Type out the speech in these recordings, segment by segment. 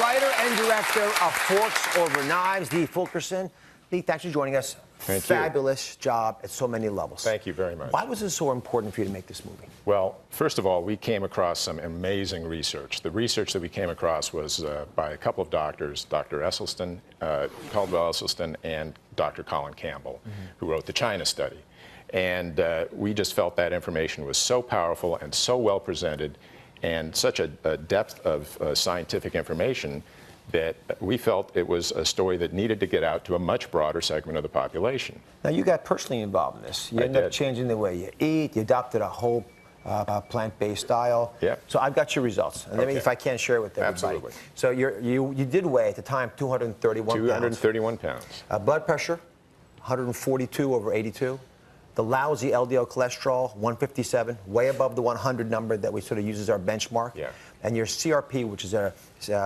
writer and director of Forks Over Knives, Lee Fulkerson. Lee, thanks for joining us. Thank you. Fabulous job at so many levels. Thank you very much. Why was it so important for you to make this movie? Well, first of all, we came across some amazing research. The research that we came across was by a couple of doctors, Dr. Esselstyn, Caldwell Esselstyn, and Dr. Colin Campbell, who wrote the China study. And we just felt that information was so powerful and so well presented and such a depth of scientific information that we felt it was a story that needed to get out to a much broader segment of the population. Now, you got personally involved in this. You ended up changing the way you eat. You adopted a whole plant-based style. Yeah. So I've got your results. And maybe if I can share it with everybody. Absolutely. So you did weigh, at the time, 231 pounds. 231 pounds. Blood pressure, 142 over 82. The lousy LDL cholesterol, 157, way above the 100 number that we sort of use as our benchmark. Yeah. And your CRP, which is a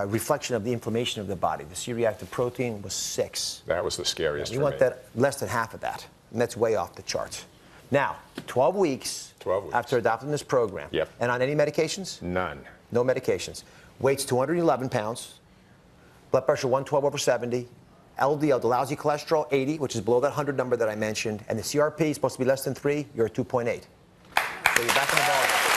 reflection of the inflammation of the body, the C-reactive protein, was 6. That was the scariest for You me. want that less than half of that, and that's way off the charts. Now, 12 weeks, 12 weeks. after adopting this program. Yep. And on any medications? None. No medications. Weight's 211 pounds, blood pressure 112 over 70, LDL, the lousy cholesterol, 80, which is below that 100 number that I mentioned, and the CRP is supposed to be less than 3, you're at 2.8. So you're back in the ballgame.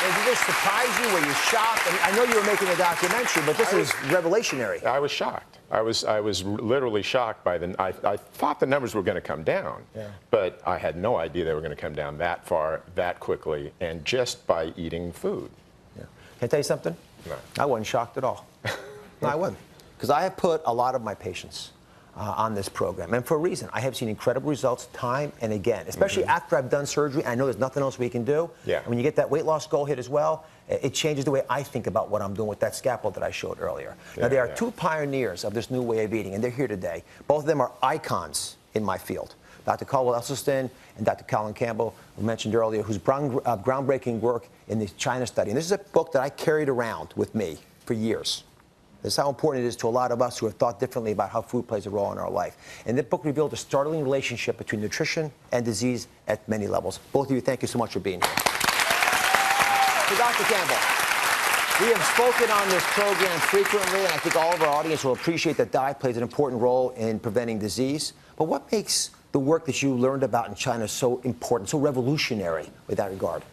Did this surprise you? Were you shocked? I mean, I know you were making a documentary, but this is revolutionary. I was shocked. I was literally shocked by I thought the numbers were going to come down, but I had no idea they were going to come down that far, that quickly, and just by eating food. Yeah. Can I tell you something? No. I wasn't shocked at all. No, I wasn't. Because I have put a lot of my patients on this program, and for a reason. I have seen incredible results time and again, especially after I've done surgery. I know there's nothing else we can do. Yeah. And when you get that weight loss goal hit as well, it changes the way I think about what I'm doing with that scalpel that I showed earlier. Now, there are two pioneers of this new way of eating, and they're here today. Both of them are icons in my field. Dr. Caldwell Esselstyn and Dr. Colin Campbell, who mentioned earlier, whose groundbreaking work in the China study. And this is a book that I carried around with me for years. This is how important it is to a lot of us who have thought differently about how food plays a role in our life. And this book revealed a startling relationship between nutrition and disease at many levels. Both of you, thank you so much for being here. So, Dr. Campbell, we have spoken on this program frequently, and I think all of our audience will appreciate that diet plays an important role in preventing disease. But what makes the work that you learned about in China so important, so revolutionary with that regard?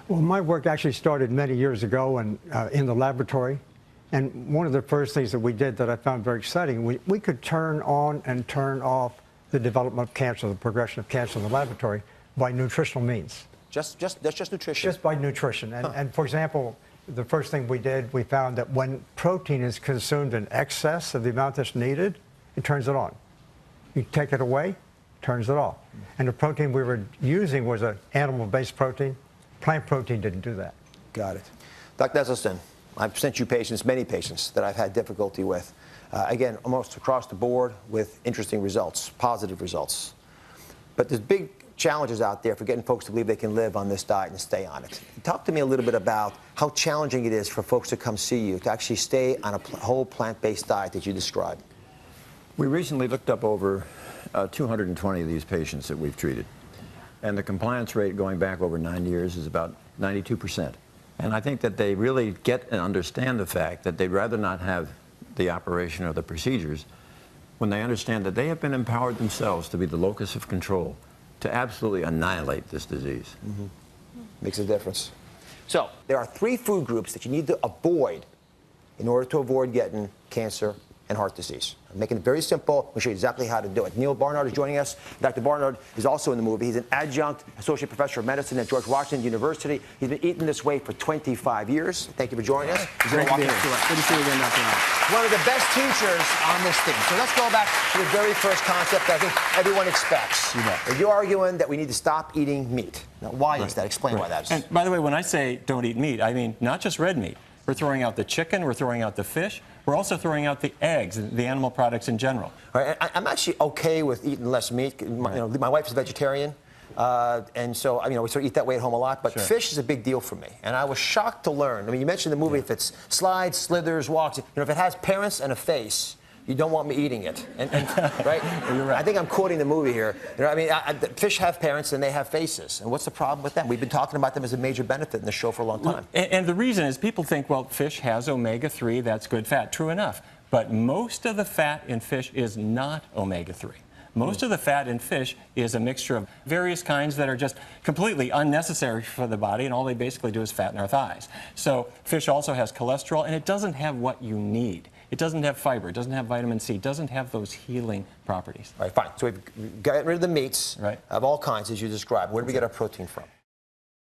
Well, my work actually started many years ago in the laboratory. And one of the first things that we did that I found very exciting, we could turn on and turn off the development of cancer, the progression of cancer in the laboratory by nutritional means. That's just nutrition? Just by nutrition. And for example, the first thing we did, we found that when protein is consumed in excess of the amount that's needed, it turns it on. You take it away, turns it off. And the protein we were using was an animal-based protein. Plant protein didn't do that. Got it. Dr. Esselstyn, I've sent you patients, many patients, that I've had difficulty with. Again, almost across the board with interesting results, positive results. But there's big challenges out there for getting folks to believe they can live on this diet and stay on it. Talk to me a little bit about how challenging it is for folks to come see you to actually stay on a whole plant-based diet that you described. We recently looked up over 220 of these patients that we've treated. And the compliance rate going back over 9 years is about 92%. And I think that they really get and understand the fact that they'd rather not have the operation or the procedures when they understand that they have been empowered themselves to be the locus of control to absolutely annihilate this disease. Makes a difference. So there are 3 food groups that you need to avoid in order to avoid getting cancer and heart disease. I'm making it very simple. We'll show you exactly how to do it. Neil Barnard is joining us. Dr. Barnard is also in the movie. He's an adjunct associate professor of medicine at George Washington University. He's been eating this way for 25 years. Thank you for joining us. Great to be here. Good to see you again, Dr. Al. One of the best teachers on this thing. So let's go back to the very first concept that I think everyone expects. You're arguing that we need to stop eating meat. Now, why is that? Explain why that is. And by the way, when I say don't eat meat, I mean not just red meat. We're throwing out the chicken, we're throwing out the fish, we're also throwing out the eggs, the animal products in general. All right, I'm actually okay with eating less meat. My wife is a vegetarian, and so we sort of eat that way at home a lot, but fish is a big deal for me. And I was shocked to learn. I mean, you mentioned the movie, if it's slides, slithers, walks, if it has parents and a face, you don't want me eating it. Right? You're right. I think I'm quoting the movie here. You know, I mean, fish have parents and they have faces. And what's the problem with them? We've been talking about them as a major benefit in the show for a long time. And the reason is people think, well, fish has omega-3, that's good fat. True enough. But most of the fat in fish is not omega-3. Most of the fat in fish is a mixture of various kinds that are just completely unnecessary for the body, and all they basically do is fatten our thighs. So fish also has cholesterol, and it doesn't have what you need. It doesn't have fiber, it doesn't have vitamin C, it doesn't have those healing properties. All right, fine. So we've got rid of the meats Right. of all kinds, as you described. Where do we get our protein from?